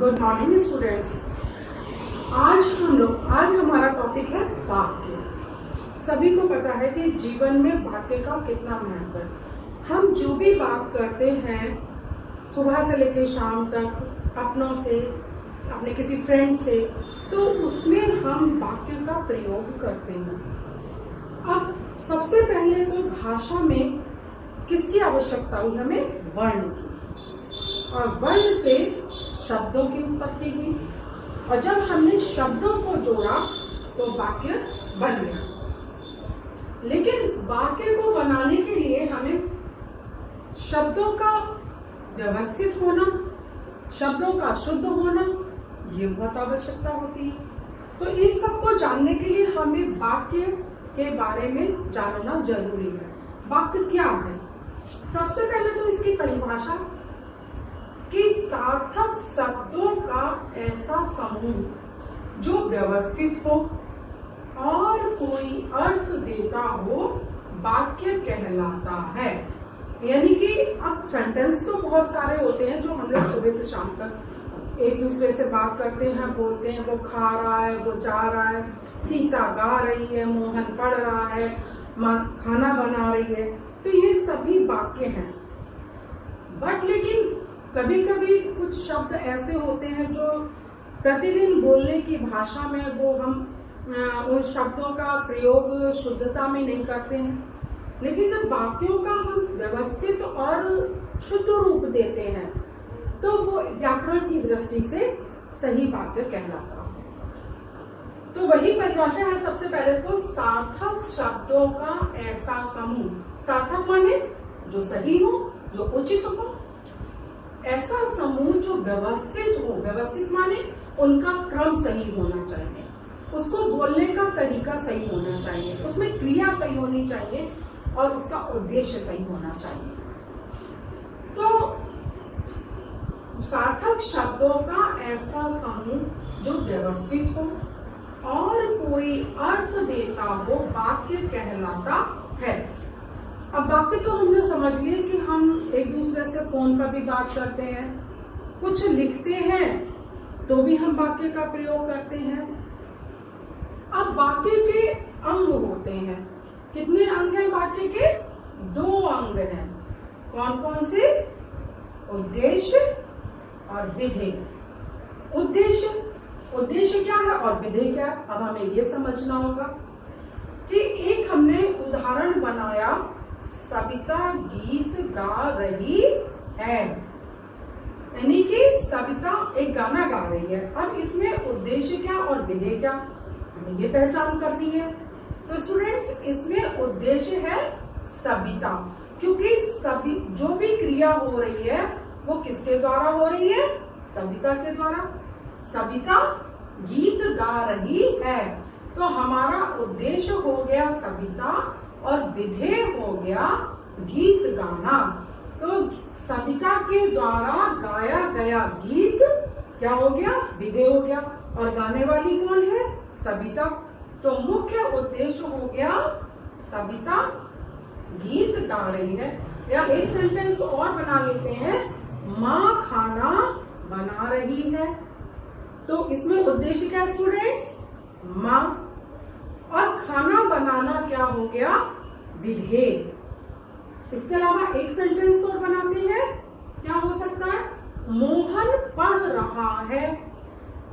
Good morning students. आज हमारा topic है वाक्य। सभी को पता है कि जीवन में वाक्य का कितना महत्व है। हम जो भी बात करते हैं सुबह से लेकर शाम तक अपनों से, अपने किसी फ्रेंड से, तो उसमें हम वाक्य का प्रयोग करते हैं। अब सबसे पहले तो भाषा में किसकी आवश्यकता हुई? हमें वर्ण की, और वर्ण से शब्दों की उत्पत्ति हुई, और जब हमने शब्दों को जोड़ा तो वाक्य बन गया। लेकिन वाक्य को बनाने के लिए हमें शब्दों का व्यवस्थित होना, शब्दों का शुद्ध होना, ये बहुत आवश्यकता होती है। तो इस सब को जानने के लिए हमें वाक्य के बारे में जानना जरूरी है। वाक्य क्या है? सबसे पहले तो इसकी परिभाषा कि सार्थक शब्दों का ऐसा समूह जो व्यवस्थित हो और कोई अर्थ देता हो, वाक्य कहलाता है। यानी कि अब सेंटेंस तो बहुत सारे होते हैं जो हम लोग सुबह से शाम तक एक दूसरे से बात करते हैं, बोलते हैं। वो खा रहा है, वो जा रहा है, सीता गा रही है, मोहन पढ़ रहा है, माँ खाना बना रही है, तो ये सभी वाक्य हैं। बट लेकिन कभी कभी कुछ शब्द ऐसे होते हैं जो प्रतिदिन बोलने की भाषा में वो हम उन शब्दों का प्रयोग शुद्धता में नहीं करते हैं। लेकिन जब वाक्यों का हम व्यवस्थित और शुद्ध रूप देते हैं तो वो व्याकरण की दृष्टि से सही वाक्य कहलाता है। तो वही परिभाषा है। सबसे पहले तो सार्थक शब्दों का ऐसा समूह। सार्थक माने जो सही हो, जो उचित हो, ऐसा समूह जो व्यवस्थित हो। व्यवस्थित माने उनका क्रम सही होना चाहिए, उसको बोलने का तरीका सही होना चाहिए, उसमें क्रिया सही होनी चाहिए और उसका उद्देश्य सही होना चाहिए। तो सार्थक शब्दों का ऐसा समूह जो व्यवस्थित हो और कोई अर्थ देता हो, वाक्य कहलाता है। अब वाक्य तो हमने समझ लिए कि हम एक दूसरे से फोन पर भी बात करते हैं, कुछ लिखते हैं तो भी हम वाक्य का प्रयोग करते हैं। अब वाक्य के अंग होते हैं। कितने अंग हैं वाक्य के? 2 अंग हैं। कौन कौन से? उद्देश्य और विधेय। उद्देश्य क्या है और विधेय क्या है? अब हमें ये समझना होगा कि एक हमने उदाहरण बनाया, सविता गीत गा रही है, यानी कि सविता एक गाना गा रही है। अब इसमें उद्देश्य क्या और विधेय क्या, हमें ये पहचान करनी है। तो स्टूडेंट्स, इसमें उद्देश्य है सविता, क्योंकि सभी जो भी क्रिया हो रही है वो किसके द्वारा हो रही है? सविता के द्वारा। सविता गीत गा रही है, तो हमारा उद्देश्य हो गया सविता और विधेय हो गया गीत गाना। तो सविता के द्वारा गाया गया गीत क्या हो गया? विधेय हो गया। और गाने वाली कौन है? सविता। तो मुख्य उद्देश्य हो गया सविता गीत गा रही है। या एक सेंटेंस और बना लेते हैं, माँ खाना बना रही है। तो इसमें उद्देश्य क्या स्टूडेंट्स? माँ। और खाना बनाना क्या हो गया? विधेय। इसके अलावा एक सेंटेंस और बनाते हैं, क्या हो सकता है? मोहन पढ़ रहा है।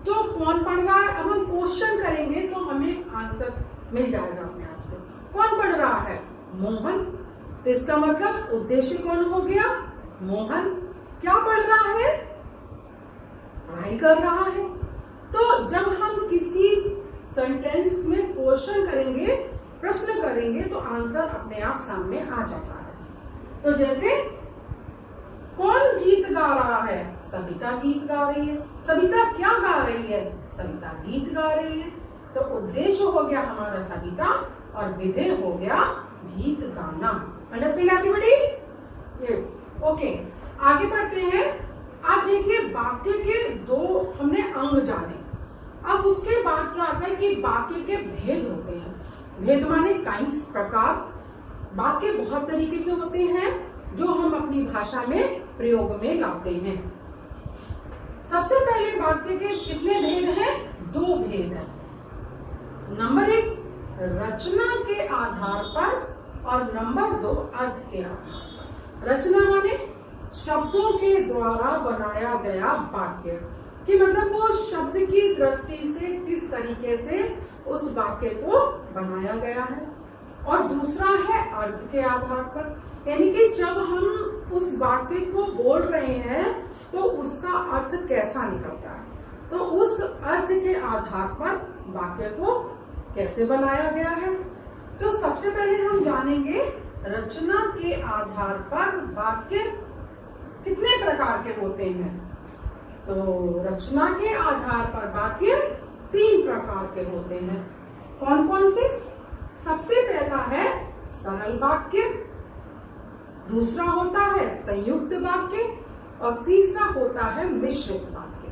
तो कौन पढ़ रहा है? अब हम क्वेश्चन करेंगे तो हमें आंसर मिल जाएगा अपने आप से। कौन पढ़ रहा है? मोहन। तो इसका मतलब उद्देश्य कौन हो गया? मोहन। क्या पढ़ रहा है? पढ़ाई कर रहा है। तो जब हम किसी सेंटेंस में क्वेश्चन करेंगे, प्रश्न करेंगे, तो आंसर अपने आप सामने आ जाता है। तो जैसे कौन गीत गा रहा है? सविता गीत गा रही है। सविता क्या गा रही है? सविता गीत गा रही है। तो उद्देश्य हो गया हमारा सविता और विधेय हो गया गीत गाना। Understand everybody? Yes, okay. आगे बढ़ते हैं। आप देखिए, वाक्य के 2 हमने अंग जाने। अब उसके बाद क्या आता है कि वाक्य के भेद होते हैं। भेद माने काइंड्स, प्रकार। वाक्य बहुत तरीके के होते हैं जो हम अपनी भाषा में प्रयोग में लाते हैं। सबसे पहले वाक्य के कितने भेद हैं? 2 भेद हैं। नंबर 1 रचना के आधार पर और नंबर 2 अर्थ के आधार पर। रचना माने शब्दों के द्वारा बनाया गया वाक्य, कि मतलब वो शब्द की दृष्टि से किस तरीके से उस वाक्य को बनाया गया है। और दूसरा है अर्थ के आधार पर, यानी कि जब हम उस वाक्य को बोल रहे हैं तो उसका अर्थ कैसा निकलता है, तो उस अर्थ के आधार पर वाक्य को कैसे बनाया गया है। तो सबसे पहले हम जानेंगे रचना के आधार पर वाक्य कितने प्रकार के होते हैं। तो रचना के आधार पर वाक्य 3 प्रकार के होते हैं। कौन कौन से? सबसे पहला है सरल वाक्य, दूसरा होता है संयुक्त वाक्य और तीसरा होता है मिश्रित वाक्य।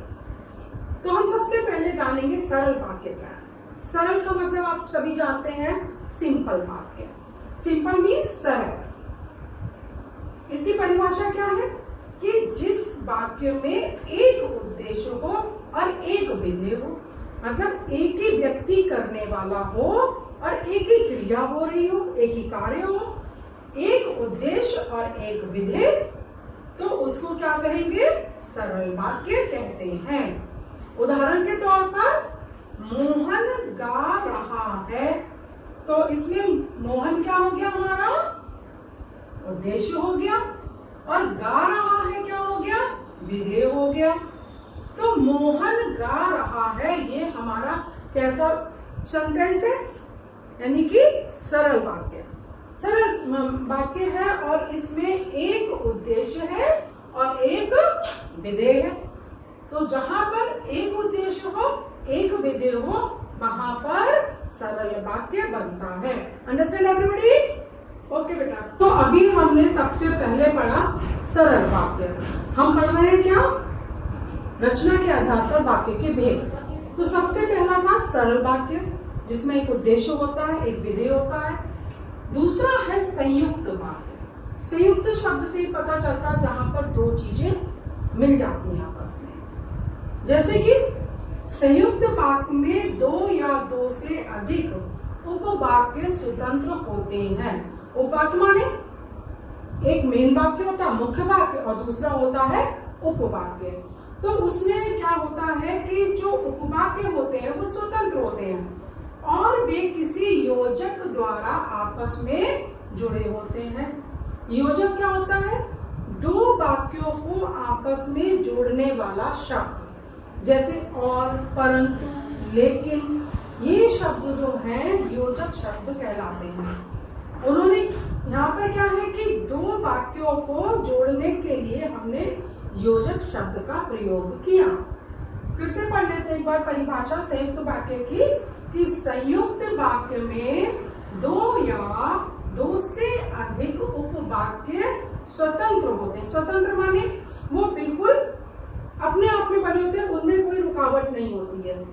तो हम सबसे पहले जानेंगे सरल वाक्य क्या है। सरल का मतलब आप सभी जानते हैं, सिंपल वाक्य। सिंपल मीन्स सरल। इसकी परिभाषा क्या है कि जिस वाक्य में एक उद्देश्य हो और एक विधेय हो, मतलब एक ही व्यक्ति करने वाला हो और एक ही क्रिया हो रही हो, एक ही कार्य हो, एक उद्देश्य और एक विधेय, तो उसको क्या कहेंगे? सरल वाक्य कहते हैं। उदाहरण के तौर पर मोहन गा रहा है, तो इसमें मोहन क्या हो गया? हमारा उद्देश्य हो गया, और गा रहा है क्या हो गया? विधेय हो गया। तो मोहन गा रहा है, ये हमारा कैसा सेंटेंस है? यानी कि सरल वाक्य। सरल वाक्य है और इसमें एक उद्देश्य है और एक विधेय है। तो जहां पर एक उद्देश्य हो, एक विधेय हो, वहां पर सरल वाक्य बनता है। Understand everybody? ओके बेटा। तो अभी हमने सबसे पहले पढ़ा सरल वाक्य। हम पढ़ रहे हैं क्या? रचना के आधार पर वाक्य के भेद। तो सबसे पहला था सरल वाक्य, जिसमें एक उद्देश्य होता है, एक विधेय होता है। दूसरा है संयुक्त वाक्य। संयुक्त शब्द से ही पता चलता है जहां पर 2 चीजें मिल जाती हैं आपस में। जैसे कि संयुक्त वाक्य में 2 या 2 से अधिक उपवाक्य स्वतंत्र होते हैं। उपवाक्य माने एक मेन वाक्य होता है, मुख्य वाक्य, और दूसरा होता है उपवाक्य। तो उसमें क्या होता है कि जो उपवाक्य होते हैं वो स्वतंत्र होते हैं और वे किसी योजक द्वारा आपस में जुड़े होते हैं। योजक क्या होता है? 2 वाक्यों को आपस में जोड़ने वाला शब्द, जैसे और, परंतु, लेकिन, ये शब्द जो हैं योजक शब्द कहलाते हैं। उन्होंने यहाँ पर क्या है कि 2 वाक्यों को जोड़ने के लिए हमने योजक शब्द का प्रयोग किया। फिर से पढ़ लेते एक बार परिभाषा संयुक्त वाक्य की, कि संयुक्त वाक्य में 2 या 2 से अधिक उपवाक्य स्वतंत्र होते हैं। स्वतंत्र माने वो बिल्कुल अपने आप में बने होते हैं, उनमें कोई रुकावट नहीं होती है,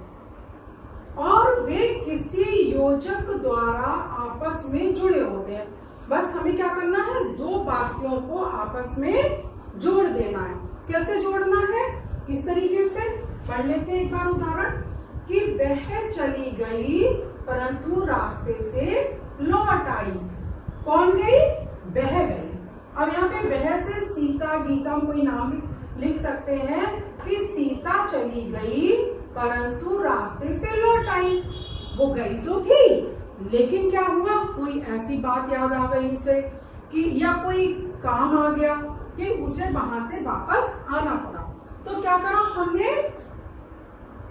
और वे किसी योजक द्वारा आपस में जुड़े होते हैं। बस हमें क्या करना है? 2 वाक्यों को आपस में जोड़ देना है। कैसे जोड़ना है? किस तरीके से? पढ़ लेते हैं एक बार उदाहरण, कि वह चली गई परंतु रास्ते से लौट आई। कौन गई? वह गई। अब यहाँ पे वह से सीता, गीता, कोई नाम लिख सकते हैं कि सीता चली गई परंतु रास्ते से लौट आई। वो गई तो थी, लेकिन क्या हुआ? कोई ऐसी बात याद आ गई उसे, कि या कोई काम आ गया कि उसे वहां से वापस आना पड़ा। तो क्या करा हमने?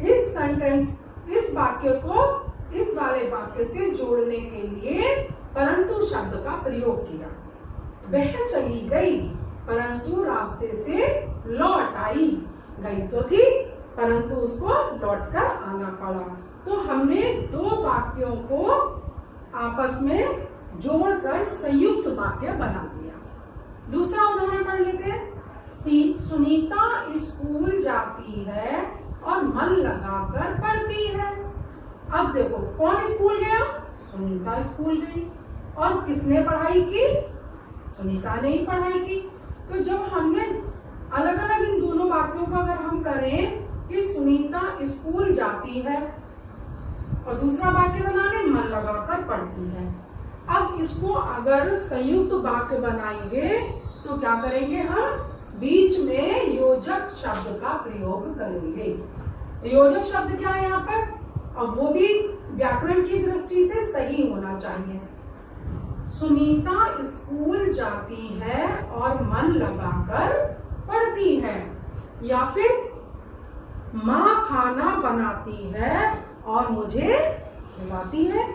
इस सेंटेंस, इस वाक्य को इस वाले वाक्य से जोड़ने के लिए परंतु शब्द का प्रयोग किया। वह चली गई परंतु रास्ते से लौट आई। गई तो थी परंतु उसको लौटकर आना पड़ा। तो हमने 2 वाक्यों को आपस में जोड़कर संयुक्त वाक्य बना दिया। दूसरा उदाहरण पढ़ लेते हैं। सुनीता स्कूल जाती है और मन लगाकर पढ़ती है। अब देखो, कौन स्कूल गया? सुनीता स्कूल गई। और किसने पढ़ाई की? सुनीता ने ही पढ़ाई की। तो जब हमने अलग अलग इन दोनों वाक्यों को अगर हम करें कि सुनीता स्कूल जाती है और दूसरा वाक्य बनाने मन लगाकर पढ़ती है। अब इसको अगर संयुक्त वाक्य बनाएंगे तो क्या करेंगे, हम बीच में योजक शब्द का प्रयोग करेंगे। योजक शब्द क्या है यहाँ पर, अब वो भी व्याकरण की दृष्टि से सही होना चाहिए। सुनीता स्कूल जाती है और मन लगाकर पढ़ती है, या फिर माँ खाना बनाती है और मुझे खिलाती है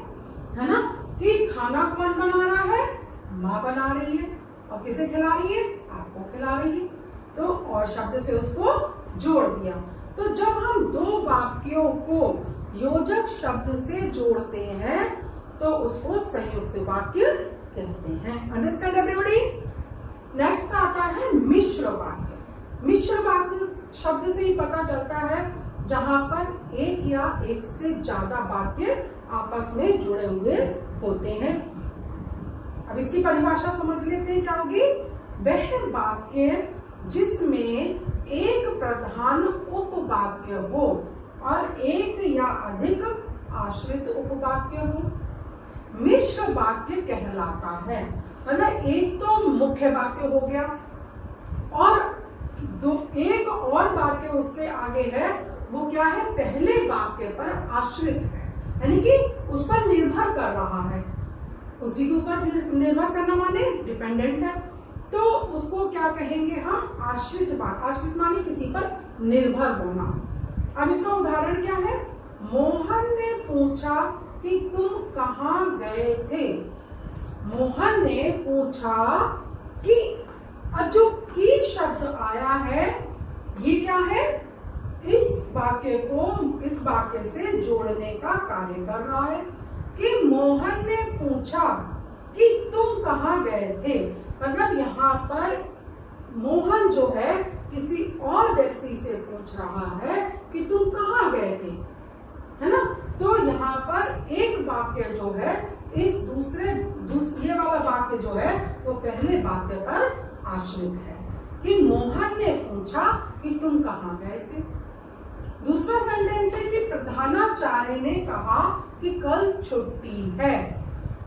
ना, कि खाना कौन बना रहा है, माँ बना रही है, और किसे खिला रही है, आपको खिला रही है। तो और शब्द से उसको जोड़ दिया। तो जब हम दो वाक्यों को योजक शब्द से जोड़ते हैं तो उसको संयुक्त वाक्य कहते हैं। Understand everybody. नेक्स्ट आता है मिश्र वाक्य। मिश्र वाक्य शब्द से ही पता चलता है जहां पर एक या एक से ज्यादा वाक्य आपस में जुड़े हुए होते हैं। अब इसकी परिभाषा समझ लेते हैं, क्या होगी। वह वाक्य जिसमें एक प्रधान उपवाक्य हो और एक या अधिक आश्रित उपवाक्य हो, मिश्र वाक्य कहलाता है। मतलब एक तो मुख्य वाक्य हो गया और एक और वाक्य उसके आगे है, वो क्या है, पहले वाक्य पर आश्रित है, यानी कि उस पर निर्भर कर रहा है। उसी के ऊपर निर्भर करना माने डिपेंडेंट है, तो उसको क्या कहेंगे हम, आश्रित वाक्य। आश्रित माने किसी पर निर्भर होना। अब इसका उदाहरण क्या है, मोहन ने पूछा कि तुम कहाँ गए थे। मोहन ने पूछा कि, अब जो की शब्द आया है ये क्या है, इस वाक्य को इस वाक्य से जोड़ने का कार्य कर रहा है कि मोहन ने पूछा कि तुम कहाँ गए थे। मतलब यहाँ पर मोहन जो है किसी और व्यक्ति से पूछ रहा है कि तुम कहाँ गए थे, है ना। तो यहाँ पर एक वाक्य जो है इस ये वाला वाक्य जो है वो पहले वाक्य पर आश्रित है कि मोहन ने पूछा कि तुम कहाँ गए थे। दूसरा सेंटेंस है कि प्रधानाचार्य ने कहा कि कल छुट्टी है।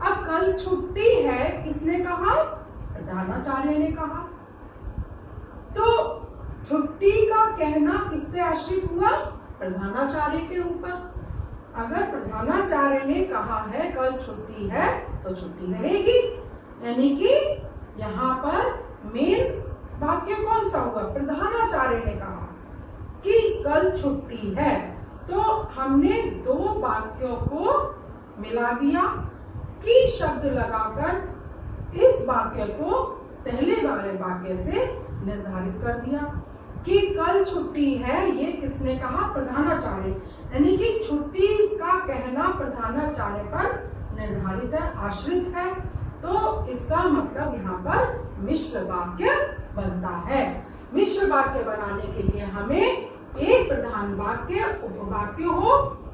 अब कल छुट्टी है किसने कहा, प्रधानाचार्य ने कहा। तो छुट्टी का कहना किस पे आश्रित हुआ, प्रधानाचार्य के ऊपर। अगर प्रधानाचार्य ने कहा है कल छुट्टी है तो छुट्टी रहेगी, यानी कि यहाँ पर मेन वाक्य कौन सा हुआ, प्रधानाचार्य ने कहा कि कल छुट्टी है। तो हमने दो वाक्यों को मिला दिया, कि शब्द लगाकर इस वाक्य को पहले वाले वाक्य से निर्धारित कर दिया कि कल छुट्टी है, ये किसने कहा, प्रधानाचार्य। यानी कि छुट्टी का कहना प्रधानाचार्य पर निर्धारित है, आश्रित है। तो इसका मतलब यहाँ पर मिश्र वाक्य बनता है। मिश्र वाक्य बनाने के लिए हमें एक प्रधान वाक्य उपवाक्य हो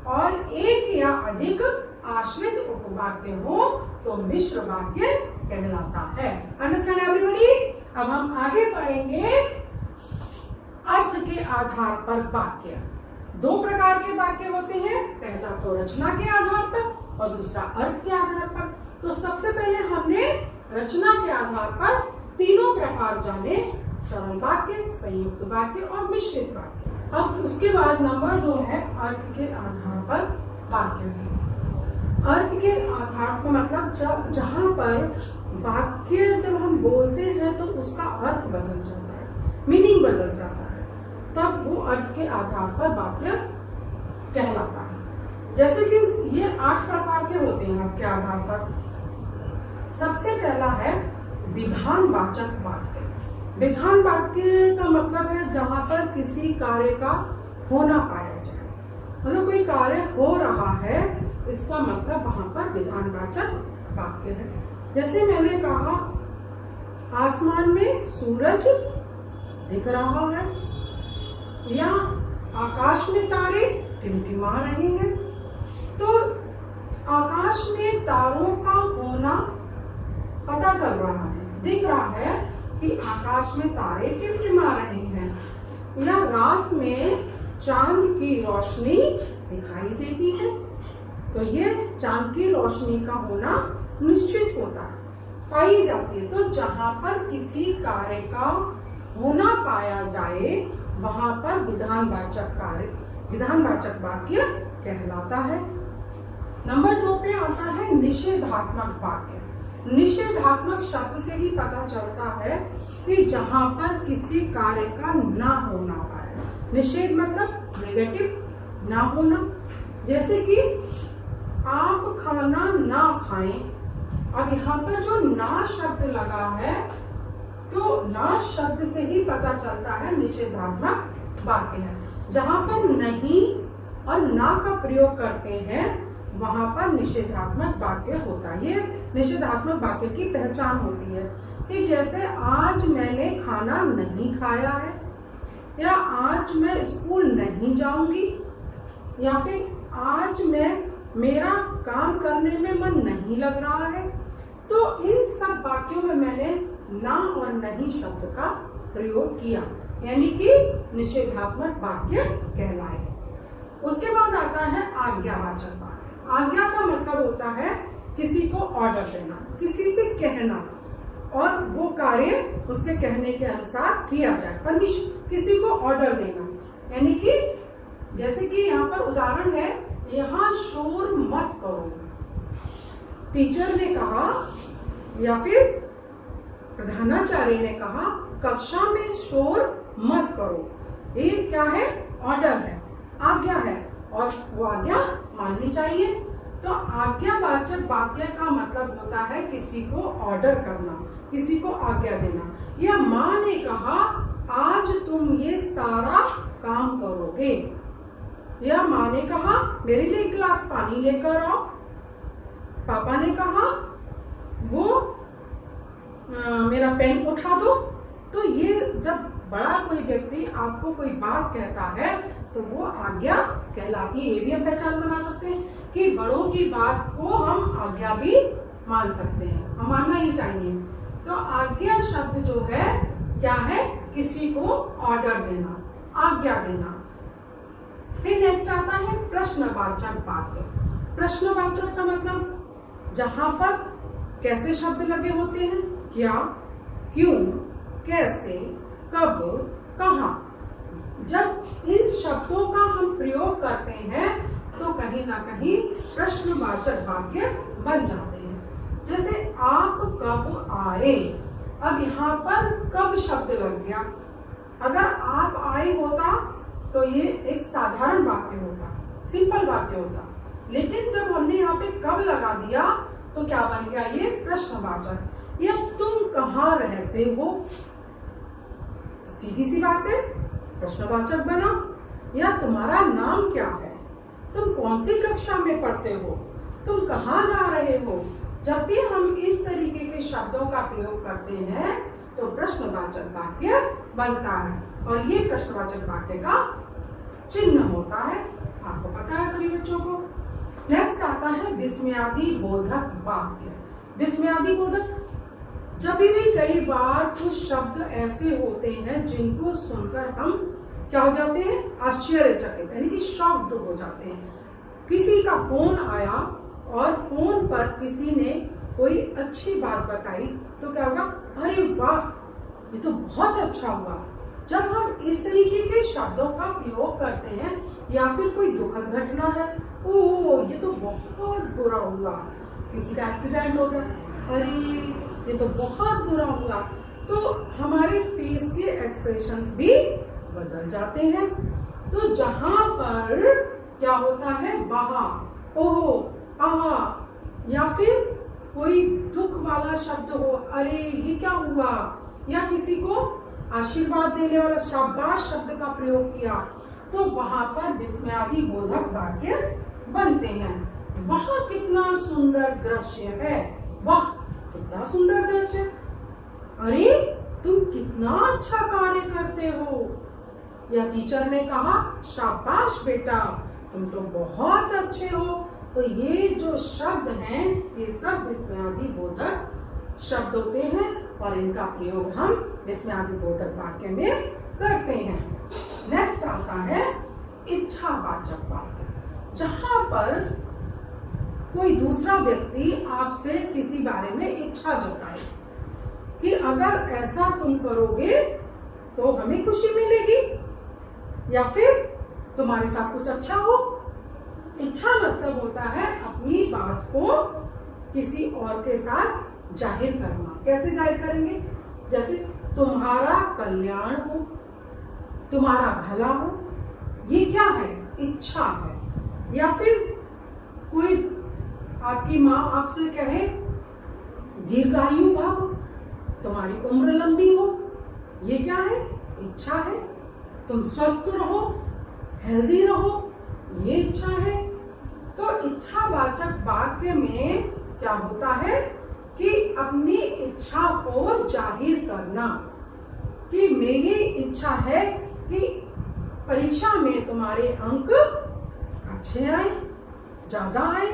और एक या अधिक आश्रित उपवाक्य हो तो मिश्र वाक्य कहलाता है। Understand everybody. अब हम आगे पढ़ेंगे अर्थ के आधार पर वाक्य। दो प्रकार के वाक्य होते हैं, पहला तो रचना के आधार पर और दूसरा अर्थ के आधार पर। तो सबसे पहले हमने रचना के आधार पर तीनों प्रकार जाने, सरल वाक्य, संयुक्त वाक्य और मिश्रित वाक्य। अब उसके बाद नंबर 2 है अर्थ के आधार पर वाक्य। अर्थ के आधार पर मतलब जहाँ पर वाक्य जब हम बोलते हैं तो उसका अर्थ बदल जाता है, मीनिंग बदल जाता है, तब वो अर्थ के आधार पर वाक्य कहलाता है। जैसे कि ये 8 प्रकार के होते हैं अर्थ के आधार पर। सबसे पहला है विधानवाचक वाक्य। विधान वाक्य का मतलब है जहां पर किसी कार्य का होना पाया जाए, मतलब कोई कार्य हो रहा है, इसका मतलब वहां पर विधानवाचक वाक्य है। जैसे मैंने कहा आसमान में सूरज दिख रहा है या आकाश में तारे टिमटिमा रहे हैं, तो आकाश में तारों का होना पता चल रहा है, दिख रहा है कि आकाश में तारे टिमटिमा रहे हैं। या रात में चांद की रोशनी दिखाई देती है, तो ये चांद की रोशनी का होना निश्चित होता है, पाई जाती है। तो जहां पर किसी कार्य का होना पाया जाए वहां पर विधानवाचक वाक्य कहलाता है। नंबर 2 पे आता है निषेधात्मक वाक्य। निषेधात्मक शब्द से ही पता चलता है कि जहां पर किसी कार्य का ना होना पाए। निषेध मतलब नेगेटिव, ना होना। जैसे कि आप खाना ना खाएं, अब यहाँ पर जो ना शब्द लगा है, तो ना शब्द से ही पता चलता है निषेधात्मक वाक्य है। जहां पर नहीं और ना का प्रयोग करते हैं वहां पर निषेधात्मक वाक्य होता है। ये निषेधात्मक वाक्य की पहचान होती है कि जैसे आज मैंने खाना नहीं खाया है, या आज मैं स्कूल नहीं जाऊंगी, या फिर आज मेरा काम करने में मन नहीं लग रहा है। तो इन सब वाक्यों में मैंने ना और नहीं शब्द का प्रयोग किया, यानी कि निषेधात्मक वाक्य कहलाए। उसके बाद आता है आज्ञावाचक वाक्य। आज्ञा का मतलब होता है किसी को ऑर्डर देना, किसी से कहना, और वो कार्य उसके कहने के अनुसार किया जाए। परमिशन, किसी को ऑर्डर देना, यानी कि जैसे कि यहाँ पर उदाहरण है, यहाँ शोर मत करो, टीचर ने कहा या फिर प्रधानाचार्य ने कहा कक्षा में शोर मत करो। ये क्या है? ऑर्डर है, आज्ञा है, और वो आज्ञा माननी चाहिए। तो आज्ञावाचक वाक्य का मतलब होता है किसी को ऑर्डर करना, किसी को आज्ञा देना। या माँ ने कहा आज तुम ये सारा काम करोगे, या माँ ने कहा मेरे लिए एक गिलास पानी लेकर आओ, पापा ने कहा वो मेरा पेन उठा दो। तो ये जब बड़ा कोई व्यक्ति आपको कोई बात कहता है तो वो आज्ञा कहलाती है। ये भी हम पहचान बना सकते हैं कि बड़ों की बात को हम आज्ञा भी मान सकते हैं, हम मानना ही चाहिए। तो आज्ञा शब्द जो है क्या है? किसी को ऑर्डर देना, आज्ञा देना। फिर नेक्स्ट आता है प्रश्नवाचक वाक्य। प्रश्नवाचक का मतलब जहां पर कैसे शब्द लगे होते हैं, क्या, क्यों, कैसे, कब, कहाँ। जब इन शब्दों का हम प्रयोग करते हैं तो कहीं ना कहीं प्रश्नवाचक वाक्य बन जाते हैं। जैसे आप कब आए, अब यहाँ पर कब शब्द लग गया। अगर आप आए होता तो ये एक साधारण वाक्य होता, सिंपल वाक्य होता, लेकिन जब हमने यहाँ पे कब लगा दिया तो क्या बन गया? ये प्रश्नवाचक। या तुम कहाँ रहते हो, तो सीधी सी बात है, प्रश्नवाचक बना। या तुम्हारा नाम क्या है, तुम कौन सी कक्षा में पढ़ते हो, तुम कहाँ जा रहे हो। जब भी हम इस तरीके के शब्दों का प्रयोग करते हैं तो प्रश्नवाचक वाक्य बनता है, और ये प्रश्नवाचक वाक्य का चिन्ह होता है। आपको पता है सभी बच्चों को। नेक्स्ट आता है विस्मयादि बोधक वाक्य। विस्मयादि बोधक, जब भी कई बार कुछ शब्द ऐसे होते हैं जिनको सुनकर हम क्या हो जाते हैं? आश्चर्यचकित, यानी कि शॉक्ड हो जाते हैं। किसी का फोन आया और फोन पर किसी ने कोई अच्छी बात बताई तो क्या होगा? अरे वाह, ये तो बहुत अच्छा हुआ। जब हम इस तरीके के शब्दों का प्रयोग करते हैं, या फिर कोई दुखद घटना है, ओह ये तो बहुत बुरा हुआ, किसी का एक्सीडेंट हो गया, अरे ये तो बहुत बुरा हुआ, तो हमारे फेस के एक्सप्रेशंस भी बदल जाते हैं। तो जहां पर क्या होता है? वहां, ओहो, आहा, या फिर कोई दुख वाला शब्द हो, अरे ये क्या हुआ, या किसी को आशीर्वाद देने वाला शाबाश शब्द का प्रयोग किया, तो वहां पर विस्मयादि बोधक वाक्य बनते हैं। वहां कितना सुंदर दृश्य है, वाह कितना सुंदर दृश्य, अरे तुम कितना अच्छा कार्य करते हो। या टीचर ने कहा शाबाश बेटा, तुम तो बहुत अच्छे हो। तो ये जो शब्द हैं ये सब विस्मयादि बोधक शब्द होते हैं, और इनका प्रयोग हम विस्मयादि बोधक वाक्य में करते हैं। आता है इच्छावाचक वाक्य, जहां पर कोई दूसरा व्यक्ति आपसे किसी बारे में इच्छा जताए कि अगर ऐसा तुम करोगे तो हमें खुशी मिलेगी या फिर तुम्हारे साथ कुछ अच्छा हो। इच्छा मतलब होता है अपनी बात को किसी और के साथ जाहिर करना। कैसे जाहिर करेंगे? जैसे तुम्हारा कल्याण हो, तुम्हारा भला हो, ये क्या है? इच्छा है। या फिर कोई आपकी माँ आपसे कहे दीर्घायु भव, तुम्हारी उम्र लंबी हो, ये क्या है? इच्छा है। तुम स्वस्थ रहो, हेल्दी रहो, ये इच्छा है। तो इच्छावाचक वाक्य में क्या होता है कि अपनी इच्छा को जाहिर करना कि मेरी इच्छा है कि परीक्षा में तुम्हारे अंक अच्छे आए, ज्यादा आए,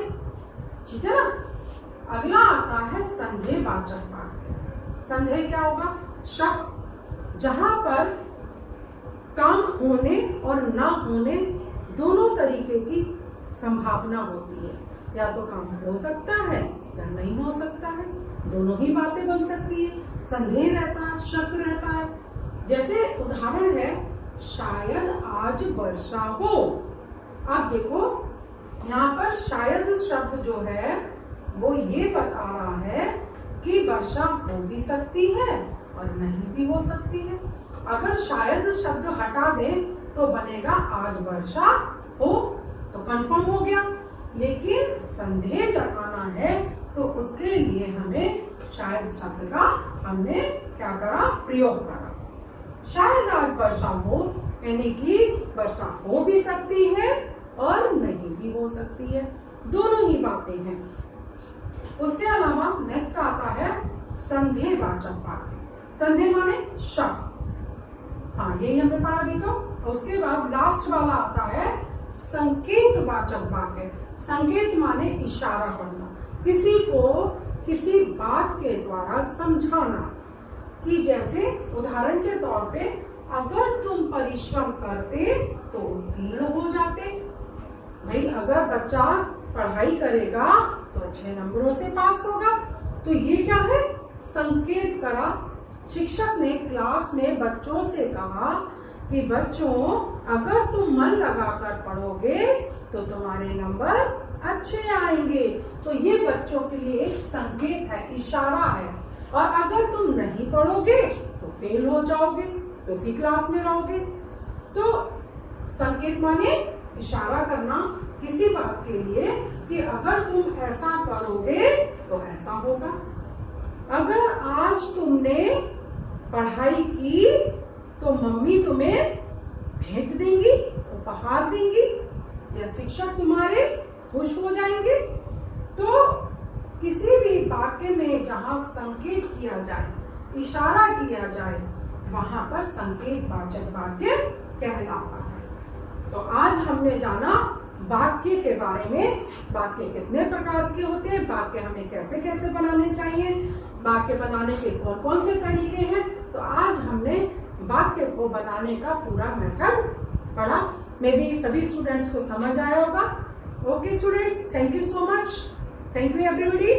ठीक है ना। अगला आता है संदेहवाचक वाक्य। संदेह क्या होगा? शक, जहां पर काम होने और ना होने दोनों तरीके की संभावना होती है। या तो काम हो सकता है या नहीं हो सकता है, दोनों ही बातें बन सकती है। संदेह रहता है, शक रहता है। जैसे उदाहरण है, शायद आज वर्षा हो। आप देखो यहाँ पर शायद शब्द जो है वो ये बता रहा है कि वर्षा हो भी सकती है और नहीं भी हो सकती है। अगर शायद शब्द हटा दें तो बनेगा आज वर्षा हो, तो कंफर्म हो गया। लेकिन संदेह जताना है तो उसके लिए हमें शायद शब्द का हमने क्या करा? प्रयोग करा। शायद आज वर्षा हो यानी कि वर्षा हो भी सकती है और नहीं भी हो सकती है, दोनों ही बातें हैं। उसके अलावा नेक्स्ट आता है संदेहवाचक वाक्य। संदेह माने शक, हाँ यही हमने पढ़ा भी। तो उसके बाद लास्ट वाला आता है संकेतवाचक वाक्य। संकेत माने इशारा करना, किसी को किसी बात के द्वारा समझाना। कि जैसे उदाहरण के तौर पे अगर तुम परिश्रम करते तो उत्तीर्ण हो जाते। भाई अगर बच्चा पढ़ाई करेगा तो अच्छे नंबरों से पास होगा। तो ये क्या है? संकेत करा। शिक्षक ने क्लास में बच्चों से कहा कि बच्चों अगर तुम मन लगाकर पढ़ोगे तो तुम्हारे नंबर अच्छे आएंगे। तो ये बच्चों के लिए एक संकेत है, इशारा है। और अगर तुम नहीं पढ़ोगे तो फेल हो जाओगे, तो उसी क्लास में रहोगे। तो संकेत माने इशारा करना किसी बात के लिए कि अगर तुम ऐसा करोगे तो ऐसा होगा। अगर आज तुमने पढ़ाई की तो मम्मी तुम्हें भेंट देंगी, उपहार देंगी, या शिक्षक तुम्हारे खुश हो जाएंगे। तो किसी भी वाक्य में जहां संकेत किया जाए, इशारा किया जाए, वहां पर संकेतवाचक वाक्य कहलाता है। तो आज हमने जाना वाक्य के बारे में। वाक्य कितने प्रकार के होते हैं, वाक्य हमें कैसे कैसे बनाने चाहिए, वाक्य बनाने के कौन कौन से तरीके हैं। तो आज हमने वाक्य को बनाने का पूरा मेथड पढ़ा। मे बी सभी स्टूडेंट्स को समझ आया होगा। Okay students, thank you so much. Thank you everybody.